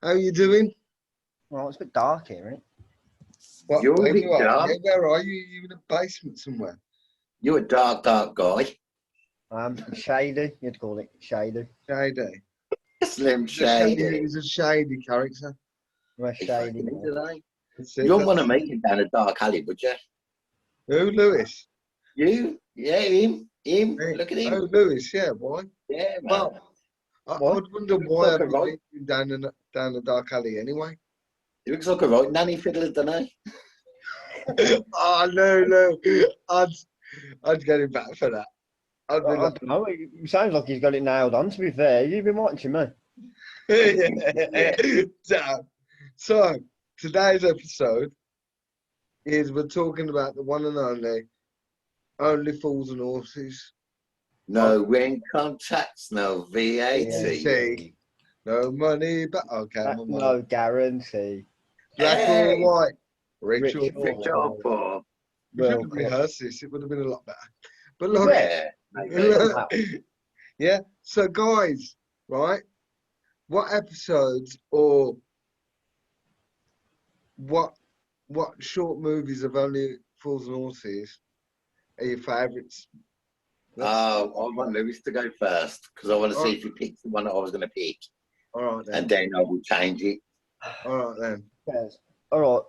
How you doing? Well, it's a bit dark here, isn't it? What? You're a Where bit you are? dark. Yeah, where are you? You in a basement somewhere? You're a dark guy. Shady, you'd call it shady. Shady. Slim He's a shady. Shady. He's a shady character. We're He shady. fucking is, today. That's You it. don't want to make it down a dark alley, would you? Who, Lewis? You? Yeah, him. Him. Hey, Look at him. Oh, Lewis. Yeah, why? Yeah, man. Well, I What? would wonder Looks why like I'd a right. be leading down the dark alley anyway. He looks like a right nanny fiddler, doesn't he? Oh no! I'd get him back for that. I'd be I don't know. It sounds like he's got it nailed on, to be fair. You've been watching me. So today's episode is we're talking about the one and only fools and horses. No rent contacts, no VAT. Yeah. No money, but okay. No guarantee. Black Hey! or white, rich or Rich poor. Rich or poor. We should Well, have rehearsed this. It would have been a lot better. But look, Yeah. maybe. yeah. So guys, right? What episodes or what short movies of Only Fools and Horses are your favourites? I want Lewis to go first because I want to see if he picks the one that I was going to pick, All right then. and then I will change it. All right then. Yes. All right.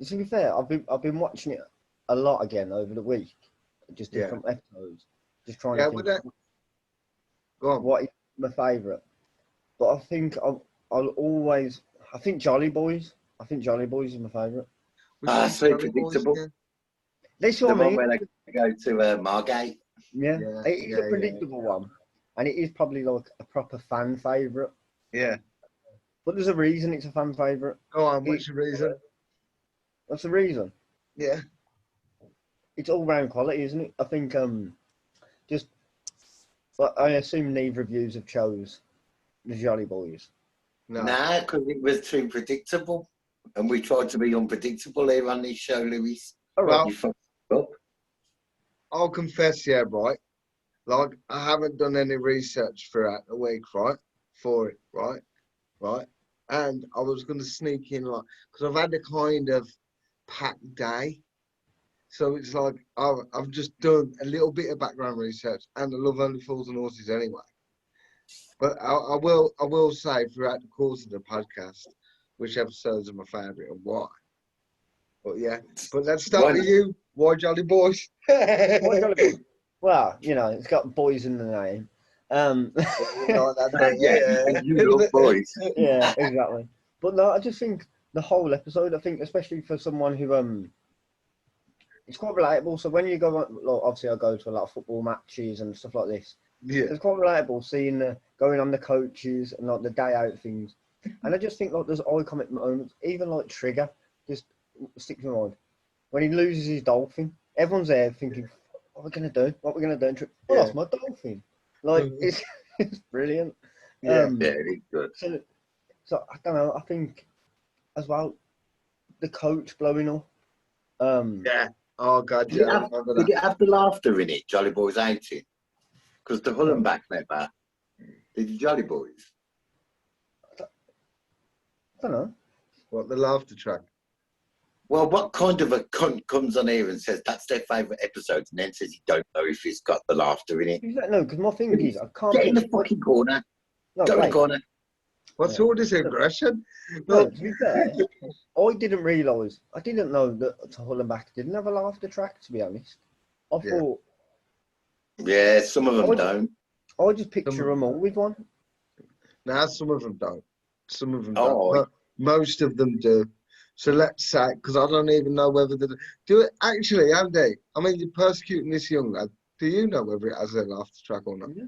To be fair, I've been watching it a lot again over the week, just different episodes, just trying to think Go on. what is my favourite. But I think I think Jolly Boys. I think Jolly Boys is my favourite. So predictable. That's The what I one mean. where they go to Margate. Yeah, it is a predictable one, and it is probably like a proper fan favourite. Yeah. But there's a reason it's a fan favourite. Go on. What's the reason? What's the reason? Yeah. It's all round quality, isn't it? I think just. But I assume neither of yous have chose the Jolly Boys. No. Nah, because it was too predictable, and we tried to be unpredictable here on this show, Lewis. All right. You fucked up. I'll confess, yeah, right. Like I haven't done any research throughout the week, right? For it, right. And I was going to sneak in, like, because I've had a kind of packed day, so it's like I've just done a little bit of background research, and I love Only Fools and Horses anyway. But I will say throughout the course of the podcast which episodes are my favourite and why. But yeah, but let's start with you. Why Jolly Boys? Why Jolly Boys? Well, you know, it's got boys in the name. Yeah, you love boys. Yeah, exactly. But no, I just think the whole episode, I think, especially for someone who it's quite relatable. So when you go, like, obviously I go to a lot of football matches and stuff like this. Yeah. It's quite relatable seeing going on the coaches and like the day out things. And I just think like there's iconic moments, even like Trigger, just sticks in my mind. When he loses his dolphin, everyone's there thinking, what are we going to do? What are we going to do? I lost my dolphin. Like, it's brilliant. Yeah, it's good. So, I don't know, I think as well, the coach blowing up. Yeah. Oh, God, yeah. Did it have the laughter in it, Jolly Boys 18? Because the Hullenbach never. Did the Jolly Boys? I don't know. What, the laughter track? Well, what kind of a cunt comes on here and says that's their favourite episode and then says you don't know if it's got the laughter in it? No, because my thing is, I can't... Get in the fucking corner. No, Go in the corner. What's all this aggression? No, to be fair, I didn't realise, I didn't know that Hullenbach didn't have a laughter track, to be honest. I thought... Yeah, some of them don't. I just picture them all with one. Now, some of them don't. Some of them don't. But most of them do. So let's say, because I don't even know whether they do it. Actually, Andy, I mean, you're persecuting this young lad. Do you know whether it has a laughter track or not? Yeah.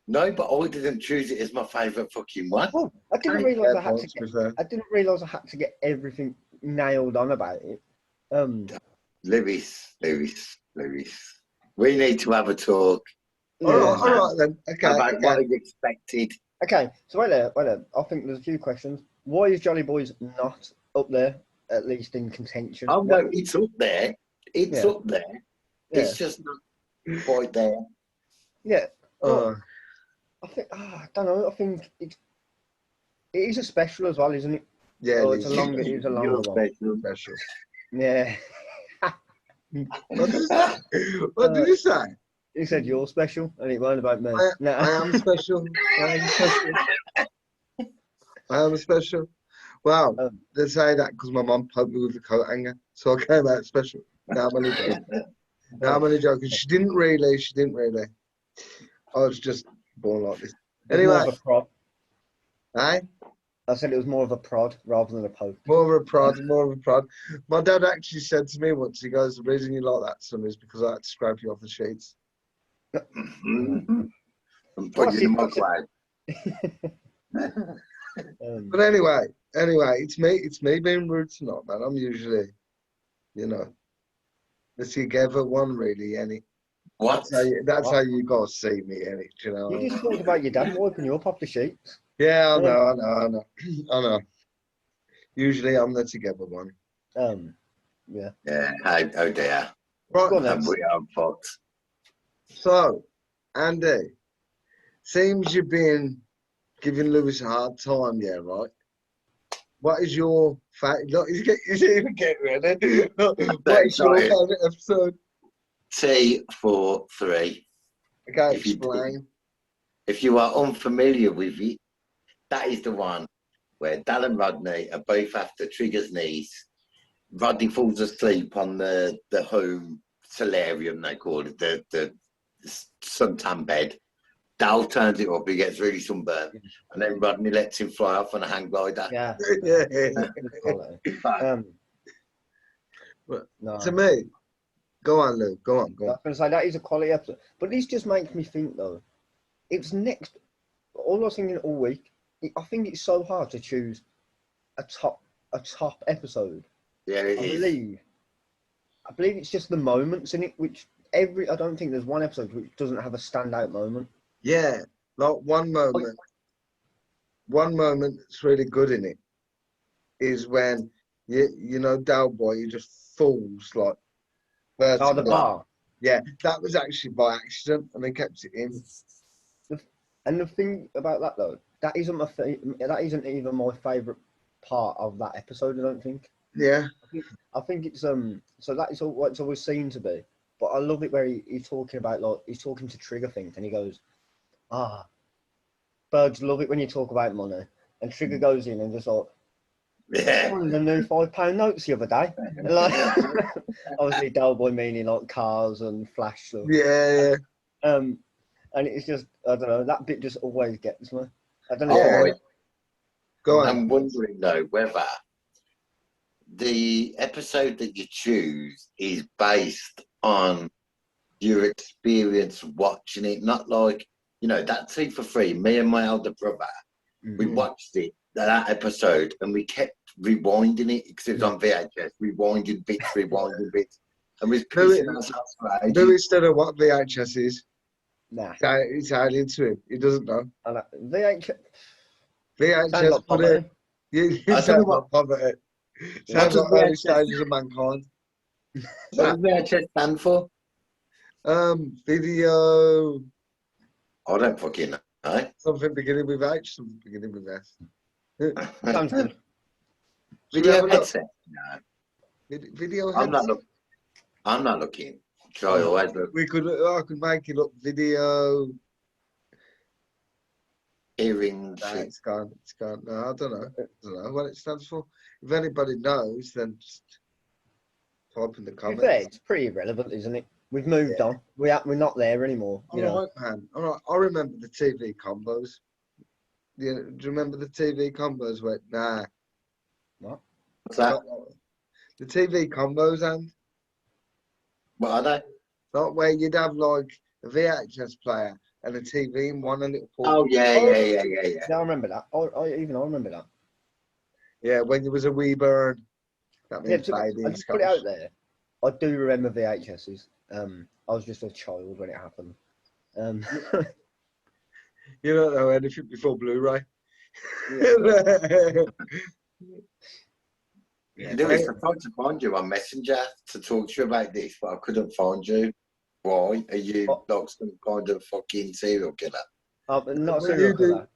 No, but I didn't choose it as my favourite fucking one. Oh, I didn't realise I had to get everything nailed on about it. Lewis. We need to have a talk. Yeah. All right then. Okay. About what is expected. Okay, so wait there. I think there's a few questions. Why is Jolly Boys not up there, at least in contention? Oh no, it's up there. It's up there. Yeah. It's just not quite there. Yeah. I think I don't know. I think It is a special as well, isn't it? Yeah, Oh, it it's a is. longer. It's a You're longer one. special. Special. Yeah. What did you say? What did you say? He said you're special, and it weren't about me. No. I am special. I am special. I am special. Well, they say that because my mum poked me with a coat hanger, so I came out special. Now I'm only joking. Now I'm only joking. She didn't really. She didn't really. I was just born like this. It was more Anyway, of a prod. eh? I said it was more of a prod rather than a poke. More of a prod, more of a prod. My dad actually said to me once, he goes, the reason you like that, son, is because I had to scrape you off the sheets. And put you in my cloud. But anyway, it's me being rude tonight, man. I'm usually, you know, the together one, really, any. What? That's how you guys see me, any. Do you know? You just talked about your dad wiping you up off the sheets. Yeah, I know. I know. Usually I'm the together one. Yeah. Yeah, oh dear. Right, Go on, then. We are fucked. so, Andy, seems you've been giving Lewis a hard time, yeah, right? What is your favorite? Look, he's even getting ready. What is your favorite episode? T43. Okay, If you- explain. If you are unfamiliar with it, that is the one where Dal and Rodney are both after Trigger's niece. Rodney falls asleep on the home solarium, they call it, the suntan bed. Dal turns it up, he gets really sunburned, and then Rodney lets him fly off on a hang glider. Yeah. Yeah. No. To me, go on, Lou. Go on. I was going to say that is a quality episode, but this just makes me think though. It's next. All I was thinking all week. I think it's so hard to choose a top episode. Yeah, it is. I believe it's just the moments in it, which I don't think there's one episode which doesn't have a standout moment. Yeah, like one moment that's really good in it is when you know Dal Boy, he just falls like vertically. Oh, the bar. Yeah, that was actually by accident, and they kept it in. And the thing about that though, that isn't even my favourite part of that episode. I don't think. Yeah. I think it's so that is all what it's always seen to be. But I love it where he's talking about he's talking to Trigger things and he goes, birds love it when you talk about money. And Trigger goes in and just like, Yeah. one of the new £5 notes the other day. And like, obviously Dal Boy meaning like cars and flash stuff. Yeah. And it's just, I don't know, that bit just always gets me. I don't Yeah. know. Go on. I'm wondering though whether the episode that you choose is based on your experience watching it, not like, you know, that Tea for Free, me and my elder brother, we watched it, that episode, and we kept rewinding it because it was on VHS, rewinding bits, and we was pissing ourselves for ages. Do instead of what VHS is. Nah. It's alien to him. He doesn't know. VHS VHS put it. I don't know what poverty. What Sounds does like early VHS stages of mankind. What does VHS stand for? Video. I don't fucking know. Something beginning with H, something beginning with S. Sounds good. Video headset? No. Video I'm not headset. looking. I'm not looking. So I always look. I could make it up. Video. Hearing Nah, shit. it's gone. No, I don't know what it stands for. If anybody knows, then just type in the To be comments. fair, it's pretty irrelevant, isn't it? We've moved on. We're not there anymore. You know. Alright, man. Alright, I remember the TV combos. Yeah, do you remember the TV combos? Where What? What's that? The TV combos, and What are they? not where you'd have like a VHS player and a TV in one, a little port. Oh yeah. Yeah, I remember that. I remember that. Yeah, when there was a wee bird. That Yeah, means baby I in just put it out Scottish. there. I do remember VHSs. I was just a child when it happened. You don't know anything before Blu-ray. Yeah, Lewis, I tried to find you on Messenger to talk to you about this, but I couldn't find you. Why? Are you like some kind of fucking serial killer? Not What do serial you do? killer.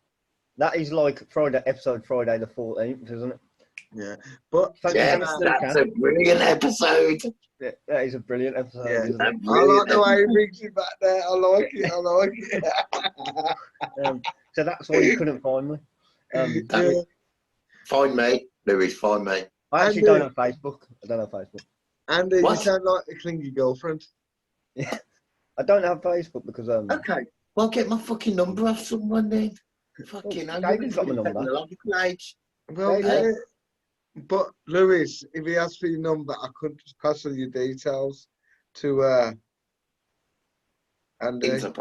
That is like Friday the 14th, isn't it? Yeah, but Thank Yeah, you, that's a brilliant episode. Yeah, that is a brilliant episode, Yeah. isn't I it? like the way he brings it back there. I like it. I like it. So that's why you couldn't find me. Yeah. Find me, Lewis. Find me. I actually don't have Facebook. I don't have Facebook. And you What? sound like a clingy girlfriend. Yeah, I don't have Facebook because Okay, well, get my fucking number off someone then. Fucking hell, David's got my number. technological age. Well, Yeah. yeah. But Lewis, if he asked for your number, I couldn't just pass on your details to Andy because I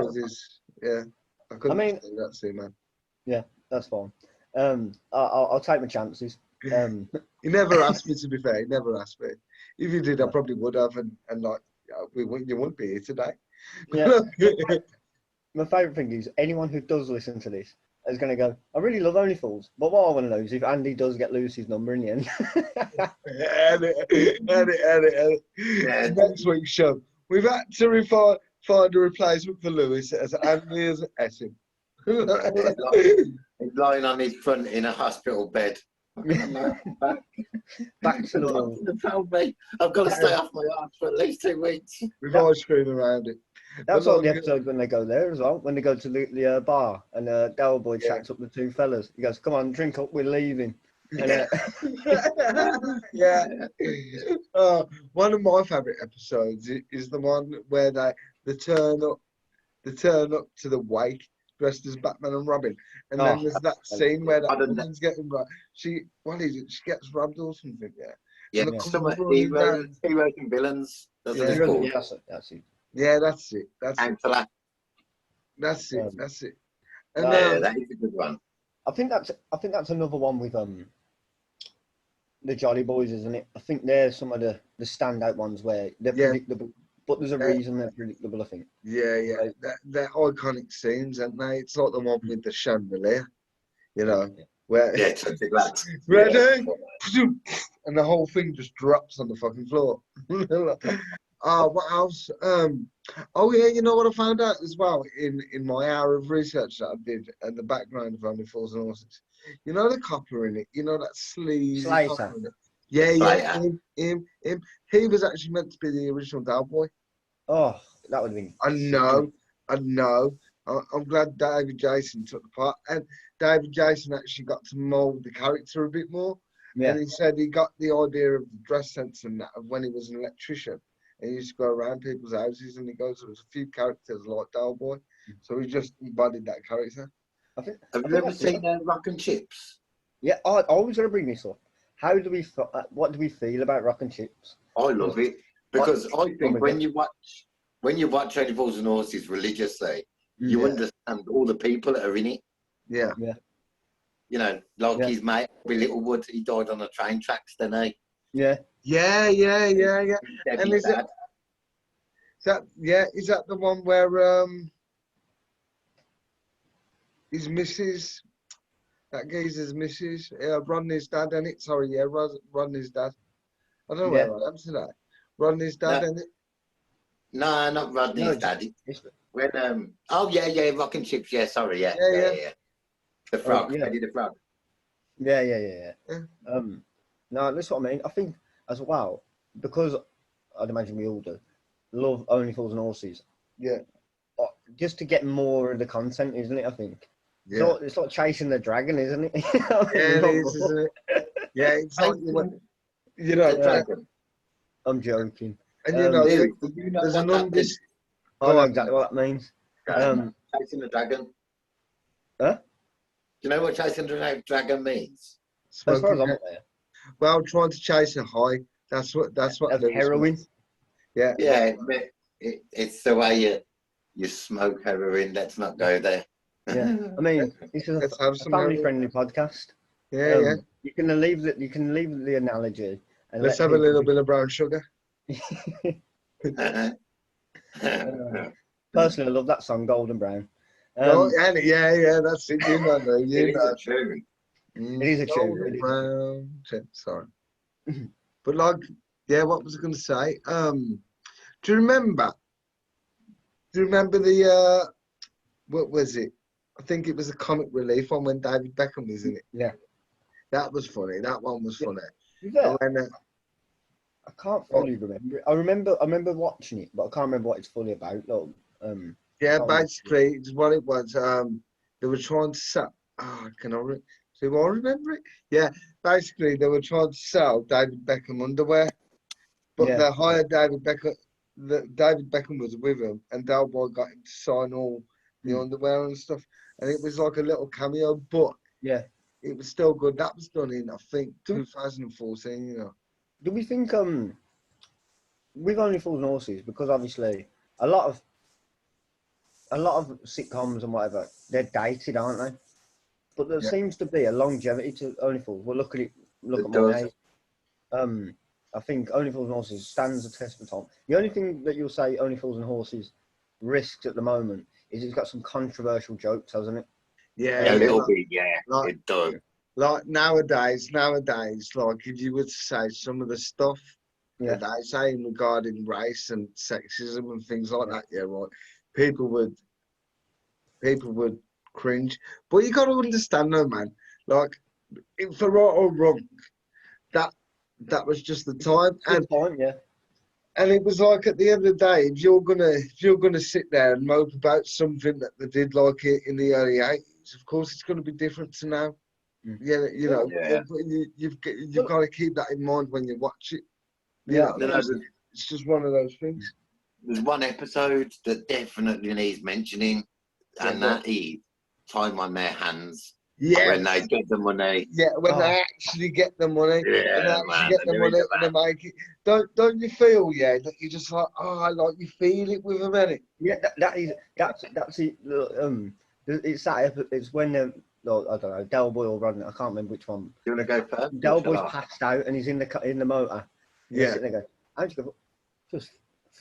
couldn't do that to you, man. Yeah, that's fine. I'll take my chances. He never asked me, to be fair. He never asked me. If you did, I probably would have, and like you wouldn't be here today. Yeah. My favourite thing is anyone who does listen to this is going to go, I really love Only Fools. But what I want to know is if Andy does get Lucy's number in the end. Edit. Yeah. Next week's show, we've had to find a replacement for Lewis as Andy as Essen. He's lying on his front in a hospital bed. Back to the wall. I've got to stay off my arse for at least 2 weeks. We've always screwed around it. That's all the episode when they go there as well. When they go to the bar and Dale Boy chats up the two fellas. He goes, "Come on, drink up, we're leaving." And, yeah. One of my favourite episodes is the one where they turn up to the wake dressed as Batman and Robin, and then there's that scene where that woman's getting she gets robbed or something. Yeah, And some heroes and villains. That's what it's called. that's it. Yeah, that's it. Angela. That's it. And yeah, that is a good one. I think that's another one with the Jolly Boys, isn't it? I think they're some of the standout ones where they're predictable, but there's a reason they're predictable. I think. Yeah. They're iconic scenes, aren't they? It's like the one with the chandelier, where ready, and the whole thing just drops on the fucking floor. What else? Oh yeah, you know what I found out as well in my hour of research that I did at the background of Only Fools and Horses. You know the copper in it. You know that sleazy copper in it. Yeah. Him. He was actually meant to be the original Cowboy. Oh, that would have been. I know. I'm glad David Jason took the part, and David Jason actually got to mould the character a bit more. Yeah. And he said he got the idea of the dress sense and that of when he was an electrician. And he used to go around people's houses, and he goes, there was a few characters like Dalboy, so he just embodied that character. Have you ever seen Rock and Chips? Yeah, I was going to bring this up. What do we feel about Rock and Chips? I love it because I think when you watch Only Fools and Horses religiously, you understand all the people that are in it. Yeah. His mate, Littlewood, he died on the train tracks, didn't he? Yeah. And is that the one where his missus, that geezer's missus, Rodney's dad, in it? Sorry, Rodney's dad. I don't know where I am today. Rodney's dad, in it? No, not Rodney's dad. When Rock and Chips. Yeah, sorry, yeah. The frog, Eddie the frog. Yeah. No, that's what I mean. I think as well, because I'd imagine we all do love Only Fools and Horses. Yeah. Just to get more of the content, isn't it? I think. Yeah. So it's like chasing the dragon, isn't it? It is, isn't it? Yeah, it's like I'm joking. And there's an undisputed. I know exactly what that means. Chasing the dragon. Huh? Do you know what chasing the dragon means? As far as I'm aware. Well, trying to chase a high. That's what. Heroin. Yeah. Yeah, it's the way you smoke heroin. Let's not go there. Yeah, I mean, this is a family-friendly podcast. Yeah. You can leave the analogy. And let's have a little bit of brown sugar. Personally, I love that song, Golden Brown. Yeah, that's it. You know. It is a tune. Brown. Sorry. But what was I going to say? Do you remember the what was it? I think it was a comic relief one when David Beckham was in it. Yeah. That was funny. That one was funny. Yeah. And when, I can't fully remember it. I remember watching it, but I can't remember what it's fully about. Like, yeah, can't remember. basically, it's what it was. They were trying to sell. Do I remember it? Yeah, basically, they were trying to sell David Beckham underwear, but Yeah. they hired David Beckham. David Beckham was with him, and Del Boy got him to sign all the underwear and stuff. And it was like a little cameo, but Yeah. it was still good. That was done in, I think, 2014. You know. Do we think with Only Fools and Horses, because obviously a lot of sitcoms and whatever, they're dated, aren't they? But there seems to be a longevity to Only Fools. Well, look at my age. I think Only Fools and Horses stands the test of time. The only thing that you'll say Only Fools and Horses risks at the moment is it's got some controversial jokes, hasn't it? Yeah, A little bit, yeah. Like, It does. like nowadays, like if you were to say some of the stuff that they say regarding race and sexism and things like that, yeah, right, people would cringe. But you got to understand, though, man. Like, for right or wrong, that was just the time, and it was like at the end of the day, if you're gonna sit there and mope about something that they did like it in the early '80s, of course it's going to be different to now. Yeah, you know, you've got to keep that in mind when you watch it. You know, it's just one of those things. There's one episode that definitely needs mentioning, and that is Time on Their Hands. Yeah. When they get the money. Yeah, when they actually get the money. Yeah, when they actually get the money and they make it. Don't you feel, that you just like, you feel it with them, innit? Yeah, that's it. It's that. It's when I don't know, Del Boy or Rodney. I can't remember which one. You want to go first? Del Boy's passed out and he's in the motor. Yeah. Sitting there going, how'd you go? Just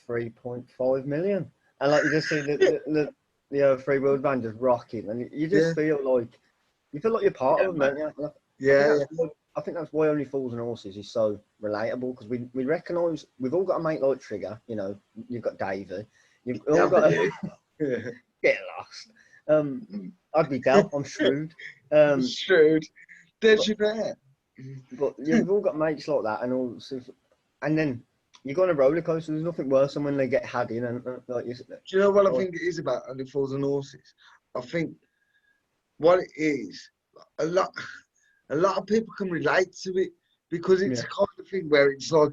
3.5 million, and like you just see the free world band just rocking, and you just feel like you're part of them, don't you? Yeah. I think that's why Only Fools and Horses is so relatable, because we recognise we've all got a mate like Trigger. You know, you've got Davey. You've all got get lost. I'd be Del. I'm shrewd. Shrewd. There's your bear. But you've all got mates like that, and then you go on a roller coaster. There's nothing worse than when they get had in and like you. Do you know what I think it is about Only Fools and Horses? I think what it is, a lot of people can relate to it, because it's a kind of thing where it's like,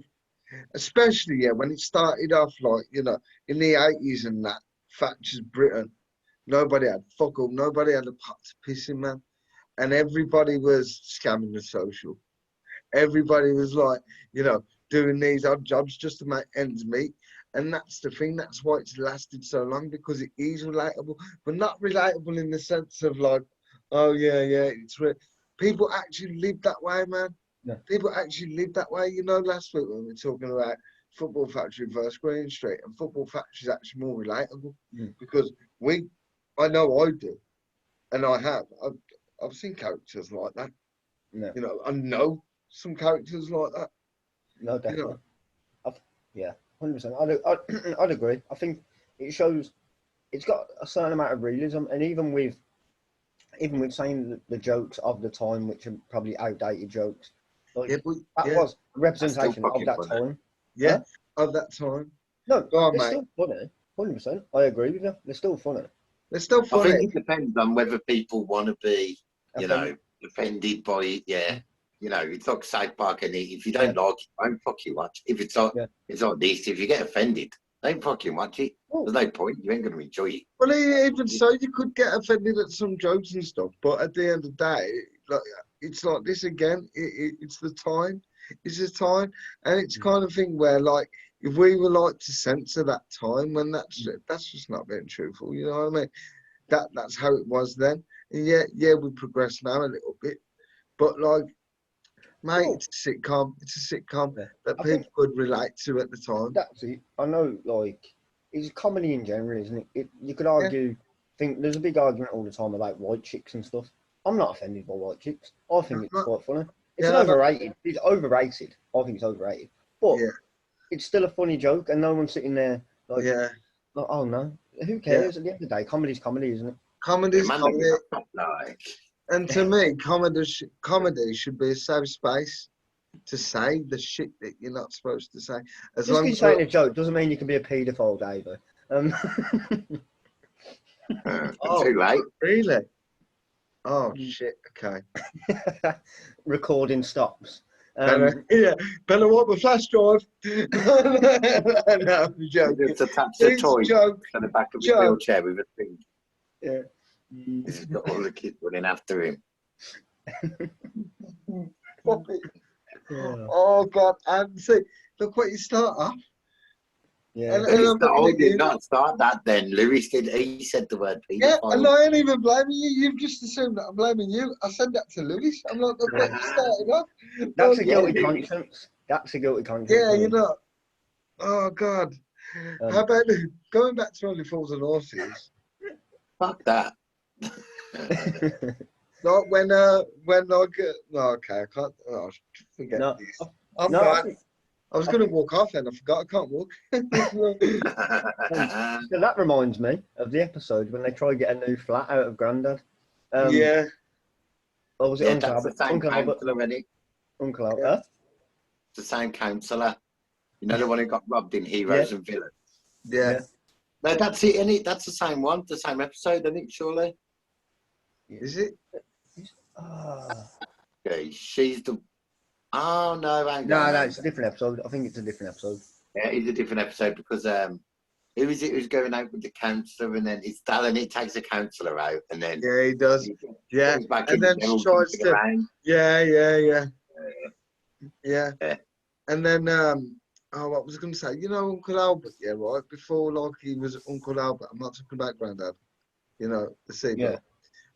especially when it started off, like, in the '80s and that, Thatcher's Britain, nobody had fuck all, nobody had a pot to piss in, man, and everybody was scamming the social. Everybody was like, doing these odd jobs just to make ends meet. And that's the thing, that's why it's lasted so long, because it is relatable, but not relatable in the sense of like, oh yeah, it's real. People actually live that way, man. Yeah. People actually live that way. Last week when we were talking about Football Factory versus Green Street, and Football Factory is actually more relatable, because I know I do, and I have. I've seen characters like that. No. I know some characters like that. No, definitely. 100%. I'd agree. I think it shows it's got a certain amount of realism, and even with saying the jokes of the time, which are probably outdated jokes, like, that was a representation of that time. Yeah, of that time. No, they're still funny. 100%. I agree with you. They're still funny. They're still funny. I think it depends on whether people want to be, offended by it. Yeah. It's like South Park, and if you don't like it, don't fucking watch. If it's like this, if you get offended, don't fucking watch it. There's no point. You ain't going to enjoy it. Well, even so, you could get offended at some jokes and stuff, but at the end of the day, it's like this again. It's the time. It's the time, and it's kind of thing where, like, if we were like to censor that time, when that's just not being truthful. You know what I mean? That's how it was then. And we progress now a little bit, but like, mate, it's a sitcom. It's a sitcom that people could relate to at the time. That's it. I know, like, it's comedy in general, isn't it? You could argue. Think there's a big argument all the time about white chicks and stuff. I'm not offended by white chicks. I think it's quite funny. It's overrated. It's overrated. I think it's overrated. But it's still a funny joke, and no one's sitting there like, oh no, who cares? At the end of the day, comedy's comedy, isn't it? Comedy's Man, comedy. like, And to me, comedy should be a safe space to say the shit that you're not supposed to say. As Just long because as you're saying a joke doesn't mean you can be a paedophile, David. Oh, too late. really? Oh shit. Okay. Recording stops. Yeah. Better wipe the flash drive. No, I'm joking. Just attach a It's toy joke. to the back of his Joke. wheelchair with a thing. Yeah. He's got all the kids running after him. Yeah. Oh God! And see, look what you start off. Yeah. And It's I'm not, looking at did you. not start that then. Lewis did. He said the word Yeah, and paedophile. I ain't even blaming you. You've just assumed that I'm blaming you. I said that to Lewis. I'm like, look what you started off. That's Oh, a guilty yeah. conscience. That's a guilty conscience. Yeah, mate. you know. Oh God. How about going back to Only Fools and Horses? Fuck that. Like when like no, okay, I can't. Oh, forget No, this. I'm no, bad. I was gonna walk off and I forgot I can't walk. so that reminds me of the episode when they try to get a new flat out of Grandad. Yeah. Or was it Yeah, Uncle that's the Albert? same Uncle Albert. counsellor, already. Uncle Albert. Yeah. Huh? The same counsellor. You know the one who got robbed in Heroes and Villains. Yeah. No, that's it, isn't it? That's the same one, the same episode, isn't it? Surely. Is it? Ah. Okay, she's the. Oh no, hang No, on. no, it's a different episode. I think it's a different episode. Yeah, it's a different episode because who is it who's going out with the counsellor and then it's Dallin, it takes the counsellor out and then Yeah, he does. Yeah. comes back And in then they're she all tries jumping to. around. Yeah. Yeah. Yeah. And then oh, what was I gonna say? You know Uncle Albert, yeah, right? Before like he was Uncle Albert. I'm not talking about Grandad. You know, the seagull. Yeah.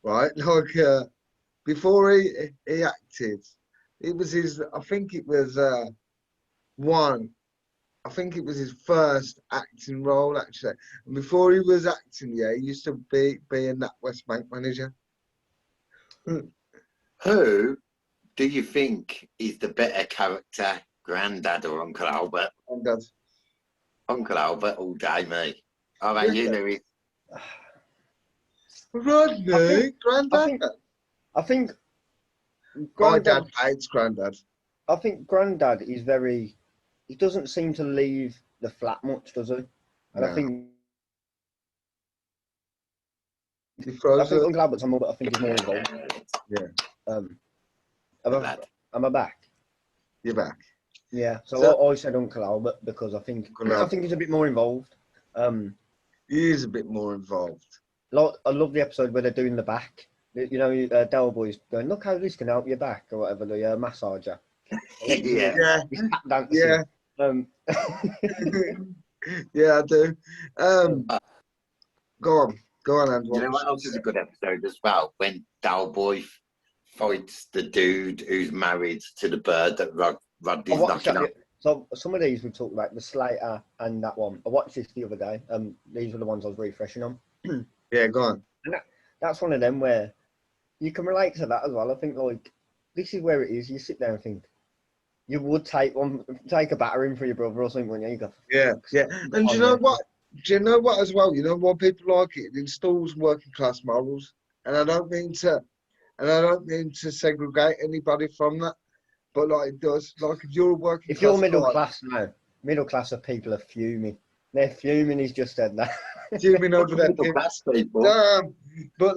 Right? Like before he acted, it was his I think it was his first acting role actually. And before he was acting, yeah, he used to be a NatWest Bank manager. Who do you think is the better character, Grandad or Uncle Albert? Grandad. Uncle Albert all day, mate. How about you, Louis? Rodney, Grandad. I think My Grandad. dad hates Grandad. I think Grandad is very. He doesn't seem to leave the flat much, does he? And No. I think He throws it. Uncle Albert's on more, but I think he's more involved. Yeah. Am I back? You're back. Yeah. So, So- I said Uncle Albert because I think Uncle Albert. he's a bit more involved. He is a bit more involved. Like I love the episode where they're doing the back. You know, Del Boy's going, look how this can help your back or whatever, the massager. Yeah. Yeah. He's tap dancing. Yeah. Yeah, I do. Go on, Andrew. You know what else is a good episode as well? When Dalboy fights the dude who's married to the bird that Rodney's knocking off. So some of these we talked about, the Slater and that one. I watched this the other day. These were the ones I was refreshing on. Yeah, go on. And that's one of them where you can relate to that as well. I think like this is where it is. You sit there and think you would take a battering for your brother or something, wouldn't you? You go, Yeah, yeah. And do you know what? Do you know what as well? You know why people like it? It installs working class morals. And I don't mean to segregate anybody from that. But like it does. Like if you're a working if class you're middle guy, class now, middle class of people are fuming. They're fuming. He's just said that. zooming over that Middle thing. class people. But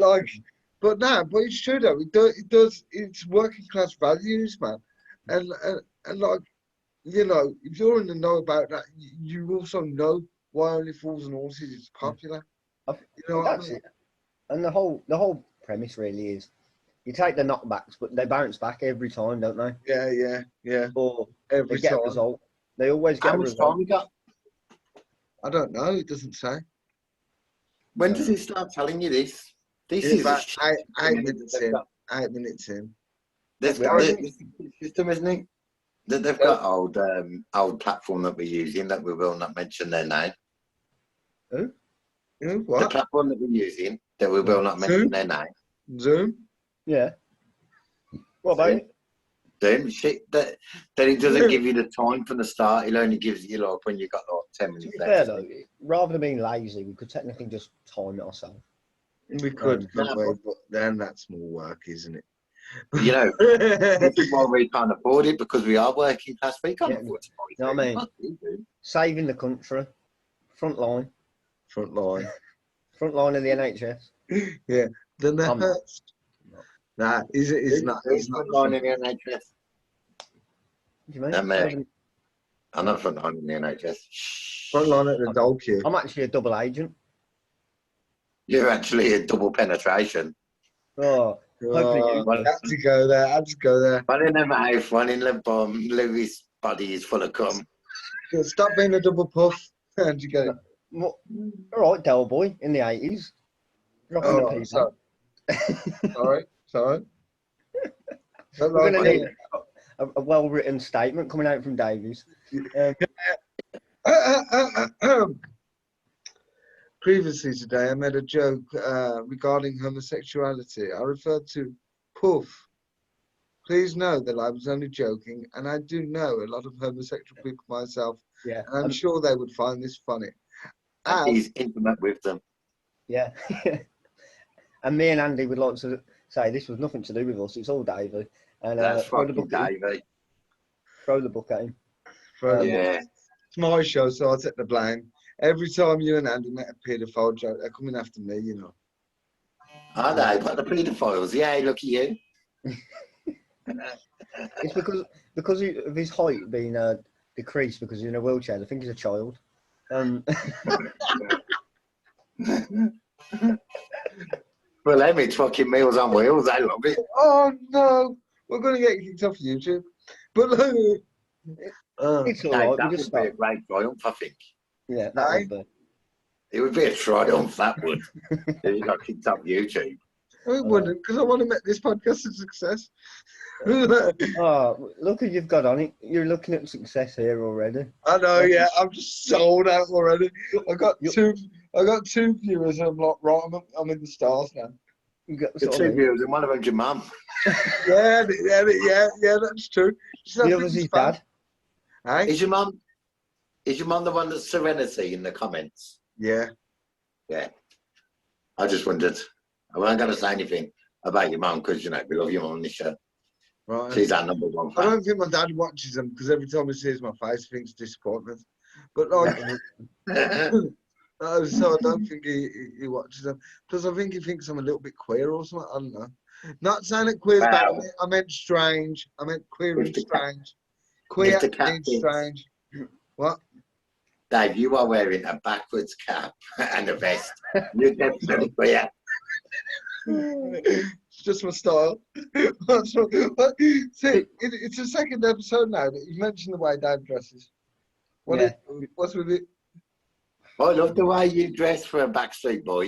it's true though. It does. It's working class values, man. And like, you know, if you're in the know about that, you also know why Only Fools and Horses is popular. You know what I That's mean? it. And the whole premise really is, you take the knockbacks, but they bounce back every time, don't they? Yeah. Or Every they get time. a result. They always get How a much result. time we got? I don't know. It doesn't say. When does he start telling you this? This It's is about a eight minutes in. 8 minutes in. They've got this system, isn't it? That they've got old platform that we're using that we will not mention their name. Who? The What? platform that we're using that we will not mention their name. Zoom? Yeah. What about it? Then shit that it doesn't give you the time from the start. It only gives you like when you got like 10 To minutes be left. fair though, rather than being lazy, we could technically just time it ourselves. We could, Um, couldn't we? But then that's more work, isn't it? You know, this is why we can't afford it, because we are working class. We can't Yeah, afford to buy know what I mean? food. Fuck you, dude. saving the country, front line Front line. of the NHS. Yeah. Then the I'm not. Hurst. Nah, he's not. He's Who's not front the line front. in the NHS? Do you mean? Not me. Wasn't- I'm not front line in the NHS. Front line at the dog queue. I'm actually a double agent. You're actually a double penetration. Oh, hopefully you. I had to go there. I had to go there. One in the mouth, one in the bum. Louis' body is full of cum. Stop being a double puff. How'd you get it? Well, all right, Del Boy in the 80s. Dropping the Oh, people. sorry. Don't We're like going to it. need a well-written statement coming out from Davies. Previously today, I made a joke regarding homosexuality. I referred to Puff. Please know that I was only joking, and I do know a lot of homosexual people myself, Yeah, and I'm sure they would find this funny. And And he's intimate with them. yeah. And me and Andy would like to say this was nothing to do with us. It's all Davey. And That's throw the fucking book at him. Davey. Throw the book at him. Yeah. it's my show, so I'll take the blame. Every time you and Andy make a paedophile joke, they're coming after me, you know. Are they? What the paedophiles? Yeah, look at you. It's because of his height being decreased because he's in a wheelchair. I think he's a child. Well, them it's fucking Meals on Wheels. I love it. Oh no, we're going to get kicked off YouTube. But look, It's all Dave, right. that We would just be a start. great triumph, I think. Yeah, that Aye. would be. It would be a triumph, that would. If you got kicked off YouTube. it wouldn't, because I want to make this podcast a success. Oh, look who you've got on it. You're looking at success here already. I know, yeah. I'm just sold out already. I got You- two viewers, and I'm like, right, I'm in the stars now. You got The sort two of viewers, and one of them's your mum. Yeah, that's true. She's the our other's his biggest fan. dad. Hey? Is your mum the one that's Serenity in the comments? Yeah. Yeah. I just wondered. I wasn't going to say anything about your mum because, you know, we love your mum on this show. Right. She's our number one I fan. don't think my dad watches them because every time he sees my face, he thinks disappointment. But like, so I don't think he watches them. Plus, I think he thinks I'm a little bit queer or something. I don't know. Not saying that queer's bad. Wow. I meant strange. I meant queer and Mr. strange. Queer Mr. Cat and thinks- strange. What? Dave, you are wearing a backwards cap and a vest. You're definitely queer. It's just my style. See, it's the second episode now that you mentioned the way Dad dresses. What's with it? I love the way you dress for a Backstreet Boy.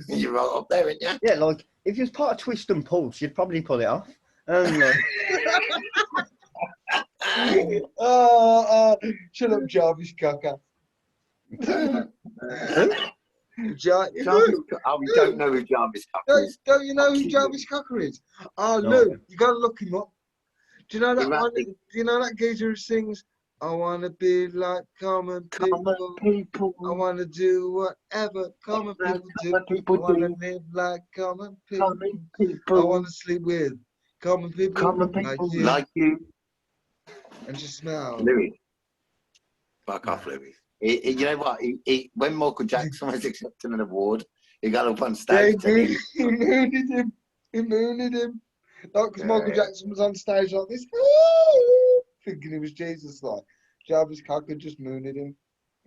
You're right up there, aren't you? Yeah, like if you was part of Twist and Pulse, you'd probably pull it off. Shut up, Jarvis Cocker. We don't know who Jarvis Cocker is. Don't you know who Jarvis Cocker is? Oh, No. Lou, you gotta look him up. Do you know that He one? rapping. Do you know that geezer who sings, I wanna be like common people. people. I wanna do whatever common people do. I wanna live like common people. I wanna sleep with common people, like you. And just smell. Louis. Fuck off, Louis. You know what? When Michael Jackson was accepting an award, he got up on Yeah, stage. and he mooned him. He mooned him. Not because Michael Jackson was on stage like this, thinking he was Jesus. Like Jarvis Cocker just mooned him.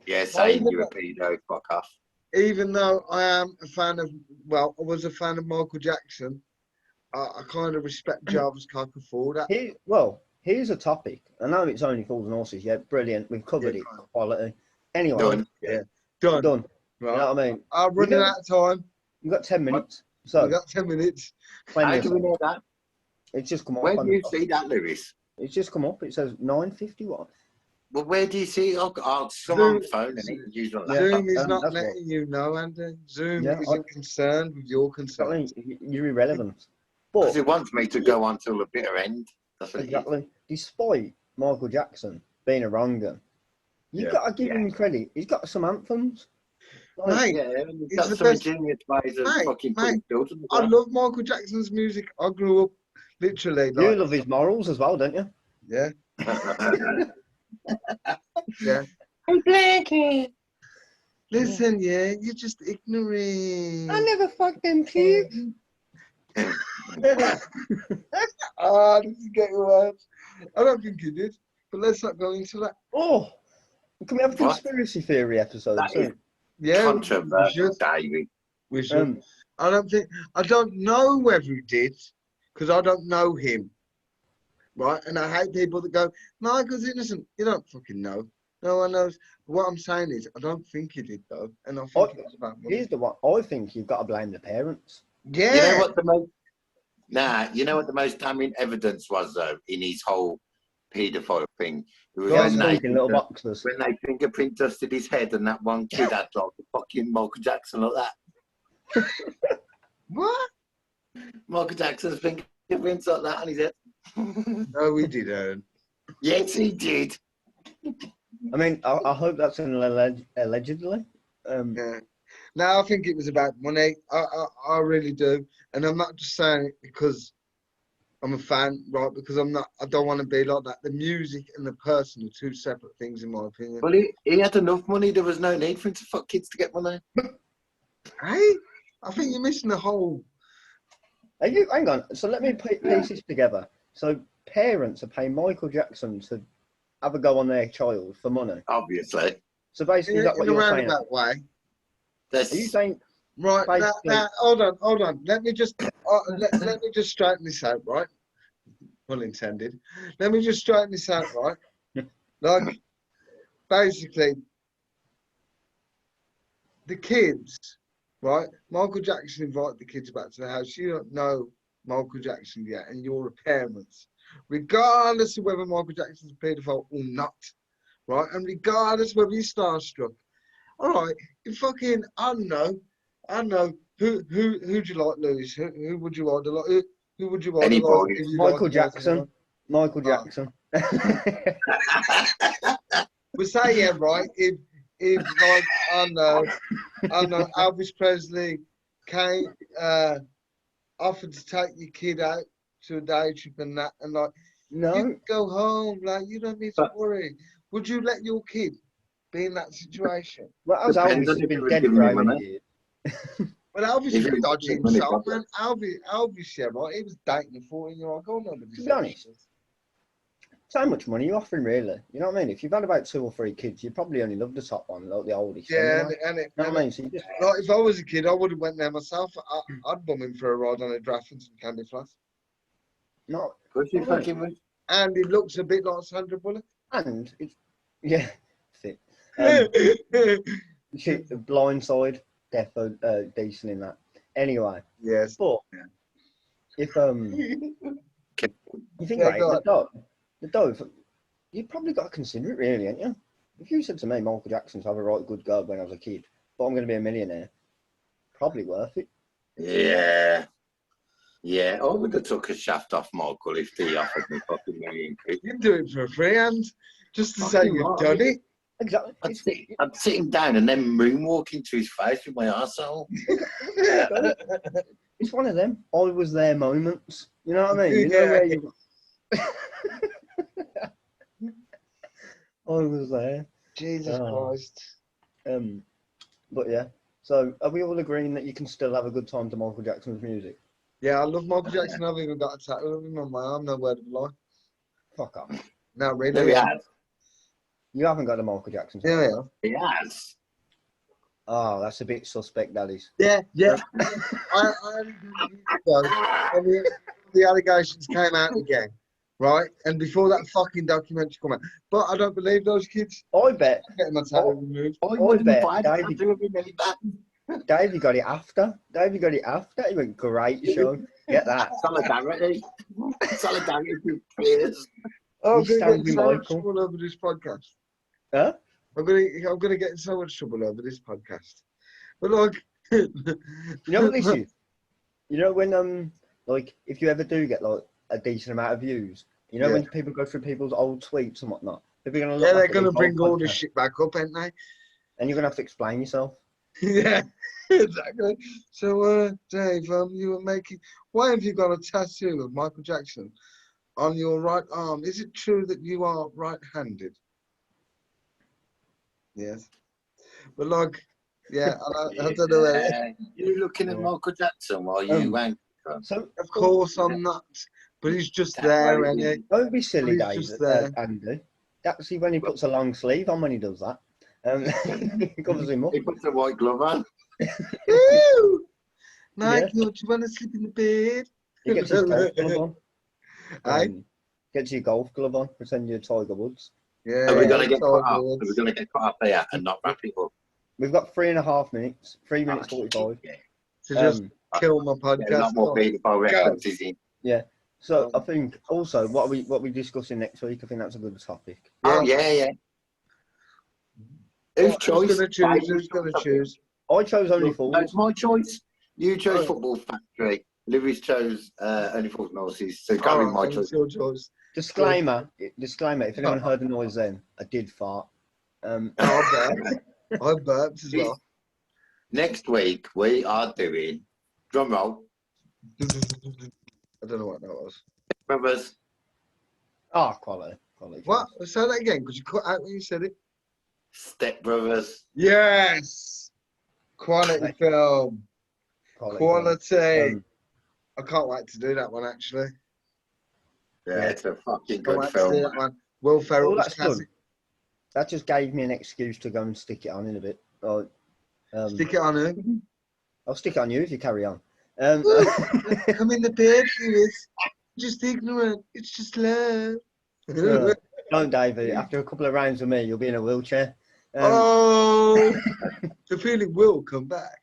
Yeah, saying you're a pedo. Fuck off. Even though I am a fan of, well, I was a fan of Michael Jackson, I kind of respect Jarvis Cocker for that. Here's a topic. I know it's only Fools and Horses. Yeah, brilliant. We've covered it. Quality. Anyway, Done. Done. Right. You Right. know what I mean? I'm running out of time. You've got 10 minutes. So, We've got 10 minutes. plenty How of do we time. know that? It's just come up. Where on do you the- see that, Lewis? It's just come up. It says 9:51. Well, where do you see it? Oh, someone's phone and it use on laptop. Zoom is that's not what- letting you know, Andy. Zoom Yeah, isn't concerned with your concerns. You're irrelevant. Because But it wants me to go on till the bitter end. That's what exactly, despite Michael Jackson being a wrong gun, you've got to give him credit. He's got some anthems. Mate, Yeah, and he's it's got the some best. ingenious ways of Mate, fucking mate, putting filters as I well. love Michael Jackson's music. I grew up literally You like, love his morals as well, don't you? yeah, yeah. Hey, Blackie. Listen, yeah, you're just ignorant. I never fucked them kids. Ah, this is getting worse. I don't think he did, but let's not go into that. Oh, can we have a What? conspiracy theory episode That is soon? Yeah, we controversial, should. David. We should. Um, I don't know whether he did, because I don't know him. Right? And I hate people that go, Michael's innocent. You don't fucking know. No one knows. What I'm saying is, I don't think he did, though. And I think it was about money. here's the one. I think you've got to blame the parents. Yeah. You know what the most you know what the most damning evidence was though in his whole paedophile thing? It was Those when funky little boxers. when they fingerprint dusted his head and that one kid had like a fucking Michael Jackson like that. What? Michael Jackson's fingerprints like that on his head. No, we didn't. Yes, he did. I mean, I hope that's an allegedly. Yeah. No, I think it was about money. I really do. And I'm not just saying it because I'm a fan, right? Because I don't want to be like that. The music and the person are two separate things, in my opinion. Well, he had enough money. There was no need for him to fuck kids to get money. Hey, I think you're missing the whole. Hang on. So let me piece this together. So parents are paying Michael Jackson to have a go on their child for money. Obviously. So basically, In that's what a you're saying. roundabout way. Are you saying? Right, Basically- now, hold on. Let me just let me just straighten this out, right? Well intended. Let me just straighten this out, right? Like, basically, the kids, right? Michael Jackson invited the kids back to the house. You don't know Michael Jackson yet, and you're a parent. Regardless of whether Michael Jackson's a paedophile or not, right? And regardless of whether you're starstruck, all right, you fucking, I don't know. Who'd you like, Lewis? Who would you like? Who would you like? Anybody. If you Michael liked Jackson. Michael Jackson. We say yeah, right? If like I know Elvis Presley came offered to take your kid out to a day trip and that, and like No. you can go home, like you don't need to worry. Would you let your kid be in that situation? Well, as Depends Elvis on has if been he was dead giving for me how many money. years? Well, Elvis If was he was dodgy giving me himself, money, man. Elvis, yeah, right. He was dating a 14-year-old girl. Nobody To be said honest, shit. So much money you're offering, really. You know what I mean? If you've had about 2 or 3 kids, you probably only love the top one, like the oldest. Yeah, anyway. and You know what I mean? So you just, like, if I was a kid, I would have went there myself. I'd bum him for a ride on a draft and some candy floss. not. Could you not fucking with? And he looks a bit like Sandra Bullock. And it's, yeah, fit. Yes. Shit, the blind side, defo decent in that. Anyway, but Yeah. if you think Yeah, about it, the dove, you probably got to consider it, really, ain't you? If you said to me, Michael Jackson's have a right good go when I was a kid, but I'm going to be a millionaire, probably worth it. Yeah. Yeah, I would have took a shaft off Michael if he offered me fucking million quid. You'd do it for a free hand, just to say Fucking you've right. done it. Exactly. I'd sit him down and then moonwalk into his face with my arsehole. It's one of them. I was there moments. You know what I mean? You know where you. I was there. Jesus Christ. But yeah. So are we all agreeing that you can still have a good time to Michael Jackson's music? Yeah, I love Michael Jackson. I've even got a tattoo of him on my arm. No word of a lie. Fuck off. No, No, really. he has. You haven't got a Michael Jackson Yeah, tattoo? yeah. He has. Oh, that's a bit suspect, daddies. Yeah. I and the allegations came out again, right? And before that fucking documentary come out, but I don't believe those kids. I bet. I'm getting my tattoo removed. I wouldn't bet buy David- Davey got it after. He went, great show. Get that. Solidarity. Solidarity with peers. Oh, I'm We going stand to with get so much Michael. trouble over this podcast. Huh? I'm gonna get in so much trouble over this podcast. But like, You know what this is? You know when like if you ever do get like a decent amount of views, you know when people go through people's old tweets and whatnot, people are gonna look yeah, back they're at gonna these bring old all this podcasts, shit back up, ain't they? and you're gonna have to explain yourself. Yeah, exactly. So, Dave, you were making. Why have you got a tattoo of Michael Jackson on your right arm? Is it true that you are right-handed? Yes. But like, yeah, I don't know. You looking at Yeah. Michael Jackson while you wank? So Of course, I'm not. But he's just That's there, right. and it. don't be But silly, he's Dave. just there. Andy. Actually, when he puts a long sleeve on, when he does that, it covers him up. He puts a white glove on. Woo! Yeah. Nike, do you want to sleep in the bed? He gets his golf glove on. Aye? Gets your golf glove on. Pretend you're Tiger Woods. Yeah, Are we yeah, going to get Tiger cut off? Are we Woods. going to get cut off here and not wrap it up? We've got 3.5 minutes. 3 minutes Oh, 45. yeah. To just kill my Yeah, a lot podcast. more beautiful references in. Yeah. So I think also what we discussing next week. I think that's a good topic. Oh, yeah. Whose choice? Who's gonna choose? Who's gonna choose? I chose only No, four. it's my choice. You chose Oh. Football Factory. Lewis chose Only Fools and Horses. So it's got to be my Alright, choice. it's your choice. Disclaimer. If anyone heard the noise then, I did fart. I burped. I burped as well. Next week, we are doing, drum roll, I don't know what that was. brothers. Quality. What? Say that again, because you cut out when you said it. Step Brothers. Yes! Quality film. Quality. I can't wait to do that one, actually. Yeah, it's a fucking Can't good wait to do film. that one. Will Ferrell's that's classic. That just gave me an excuse to go and stick it on in a bit. Stick it on who? I'll stick it on you if you carry on. Come in the bed, Lewis. Just ignorant. It's just love. Don't, David. After a couple of rounds with me, you'll be in a wheelchair. Oh, the feeling will come back.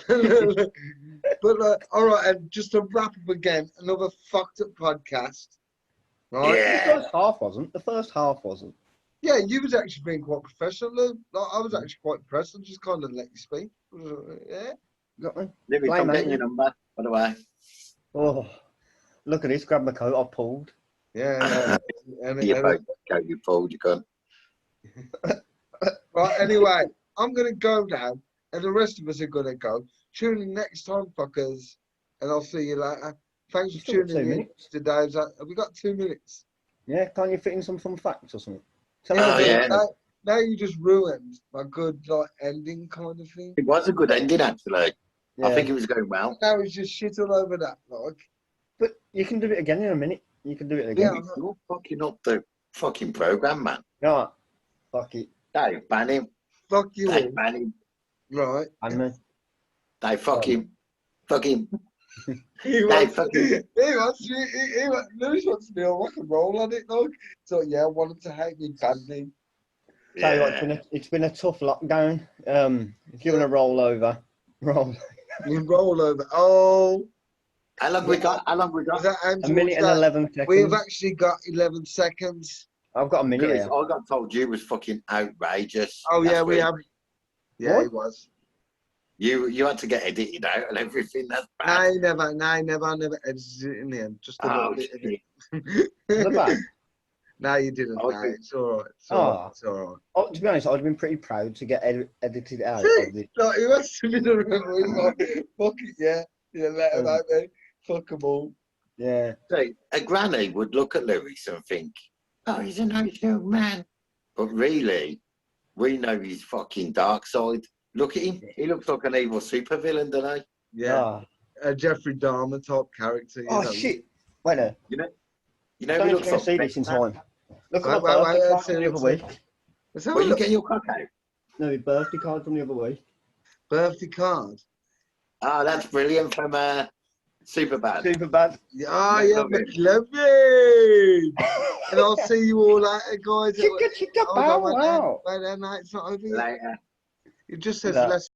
But all right, and just to wrap up again, another fucked up podcast, right? Yeah. The first half wasn't. The first half wasn't. Yeah, you was actually being quite professional, Lou. Like, I was actually quite impressed. I just kind of let you speak. Yeah. Got me? Lewis, Blame I'm getting me. your number, by the way. Oh, look at this. Grab my coat. I pulled. Yeah. You both go, you fool, you cunt. Right, anyway, I'm going to go now, and the rest of us are going to go. Tune in next time, fuckers, and I'll see you later. Thanks for You've still got 2 tuning in minutes. to Dave's. Have we got 2 minutes? Yeah, can't you fit in some fun facts or something? Tell Oh, me yeah. Now you just ruined my good like ending kind of thing. It was a good ending, actually. Yeah. I think it was going well. Now it's just shit all over that, like. But you can do it again in a minute. You can do it again. Yeah. You're fucking up the fucking program, man. No, fuck it. Dave, ban him. Fuck you all. Dave, ban him. Right. And me. Dave, fuck him. Fuck him. He wants, fuck he wants, Lewis wants to be on rock and roll on it, like. So yeah, I want him to hate me badly. Tell you what, it's been a tough lockdown. If you want to roll over, roll. You roll over. Oh. How long we got? How long we Was got? that Andrew? A minute and 11 seconds. We've actually got 11 seconds. I've got a minute Chris, here. I got told you was fucking outrageous. Oh yeah, last we week. have. Yeah, What? he was. You had to get edited out and everything. That's No, bad. he never. No, he never. I never edited it in the end. Just a little Oh, bit. Of shit. The it. back. No, you didn't. No, Okay. it's all right. It's all right. Oh. It's all right. Oh, to be honest, I'd have been pretty proud to get edited out See? of the. Like, he wants to be the rebel. He's like, fuck it, yeah. Yeah, let him out, mate. Fuck them all. Yeah. So, a granny would look at Lewis and think, oh, he's a nice young man. But really, we know his fucking dark side. Look at him. He looks like an evil supervillain, doesn't he? Yeah. Ah. A Jeffrey Dahmer type character. You Oh, know. shit. Wait there. You know I he don't looks think I see like... this in time. Look Wait, at my birthday let's card from see, the let's other week. Let's have a Well, you look. get your cock out. No, my birthday card from the other week. Birthday card. Ah, that's brilliant from Superbad. Super bad. Yeah, Let's yeah, love it. McLovin. And I'll see you all later, guys. Chicka chicka Hold bow on, wow. wait, no, it's not over yet. Later. It just says No. less.